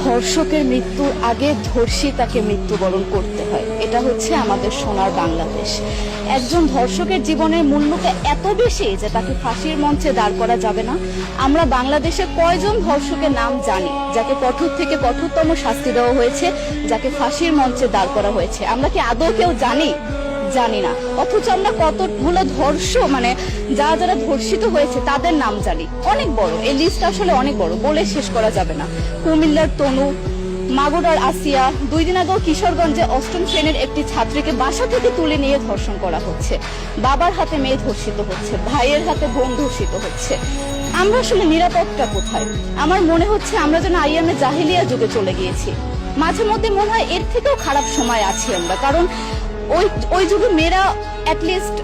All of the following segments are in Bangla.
ধর্ষকের মৃত্যুর আগে ধর্ষিতাকে মৃত্যুবরণ করতে হয়, এটা হচ্ছে আমাদের সোনার বাংলাদেশ। একজন ধর্ষকের জীবনের মূল্যকে এত বেশি যে তাকে ফাঁসির মঞ্চে দাঁড় করা যাবে না। আমরা বাংলাদেশে কয়জন ধর্ষকের নাম জানি যাকে কঠোর থেকে কঠোরতম শাস্তি দেওয়া হয়েছে, যাকে ফাঁসির মঞ্চে দাঁড় করা হয়েছে? আমরা কি আদৌ কেউ জানি? জানি না। অথচ আমরা কতগুলো যারা ধর্ষিত হয়েছে তাদের নাম জানি, অনেক বড়। এই লিস্ট আসলে অনেক বড়, বলে শেষ করা যাবে না। কুমিল্লার তনু, মাগুরার আসিয়া, 2 দিন আগেও কিশোরগঞ্জে 8ম শ্রেণীর একটি ছাত্রীকে বাসা থেকে তুলে নিয়ে ধর্ষণ করা হচ্ছে। বাবার হাতে মেয়ে ধর্ষিত হচ্ছে, ভাইয়ের হাতে বোন ধর্ষিত হচ্ছে। আমরা আসলে নিরাপদটা কোথায়? আমার মনে হচ্ছে আমরা যেন আইয়ামে জাহিলিয়া যুগে চলে গিয়েছি। মাঝে মধ্যে মনে হয় এর থেকেও খারাপ সময় আছি আমরা, কারণ ওই যুগে মেয়েরা অ্যাটলিস্ট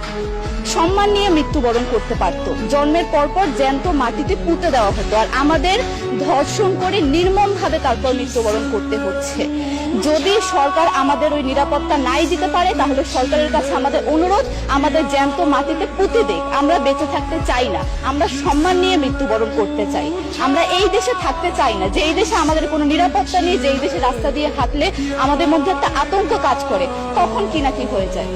সম্মান নিয়ে মৃত্যুবরণ করতে পারত। জন্মের পরপর জ্যান্ত মাটিতে পুঁতে দেওয়া হতো, আর আমাদের ধর্ষণ করে নির্মমভাবে তারপর মৃত্যুবরণ করতে হচ্ছে। যদি সরকার আমাদের ওই নিরাপত্তা নাই দিতে পারে, তাহলে সরকারের কাছে আমাদের অনুরোধ, আমাদের জ্যান্ত মাটিতে পুঁতে দেখ। আমরা বেঁচে থাকতে চাই না, আমরা সম্মান নিয়ে মৃত্যুবরণ করতে চাই। আমরা এই দেশে থাকতে চাই না যে এই দেশে আমাদের কোনো নিরাপত্তা নেই, যে এই দেশে রাস্তা দিয়ে হাঁটলে আমাদের মধ্যে একটা আতঙ্ক কাজ করে, কখন কি না কি হয়ে যায়।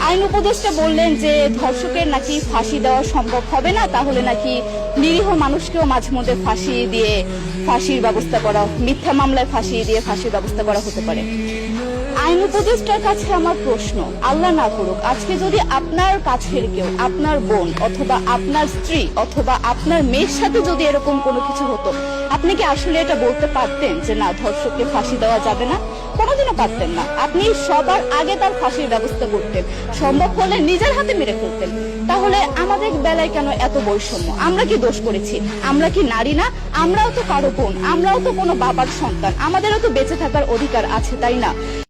আইন উপদেষ্টা বললেন যে ধর্ষকের নাকি ফাঁসি দেওয়া সম্ভব হবে না, তাহলে নাকি নিরীহ মানুষকেও মাঝে মধ্যে ফাঁসির ব্যবস্থা করা, মিথ্যা মামলায় ফাঁসি দিয়ে ফাঁসির ব্যবস্থা করা হতে পারে। আইন উপদেষ্টার কাছে আমার প্রশ্ন, আল্লাহ না করুক আজকে যদি আপনার কাছের কেউ, আপনার বোন অথবা আপনার স্ত্রী অথবা আপনার মেয়ের সাথে যদি এরকম কোনো কিছু হতো, আপনি কি আসলে এটা বলতে পারতেন যে না, ধর্ষককে ফাঁসি দেওয়া যাবে না? কোনোদিনও পারতেন না। আপনি সবার আগে তার ফাঁসির ব্যবস্থা করতেন, সম্ভব হলে নিজের হাতে মেরে ফেলতেন। তাহলে আমাদের বেলায় কেন এত বৈষম্য? আমরা কি দোষ করেছি? আমরা কি নারী না? আমরাও তো কারো বোন, আমরাও তো কোনো বাবার সন্তান, আমাদেরও তো বেঁচে থাকার অধিকার আছে, তাই না?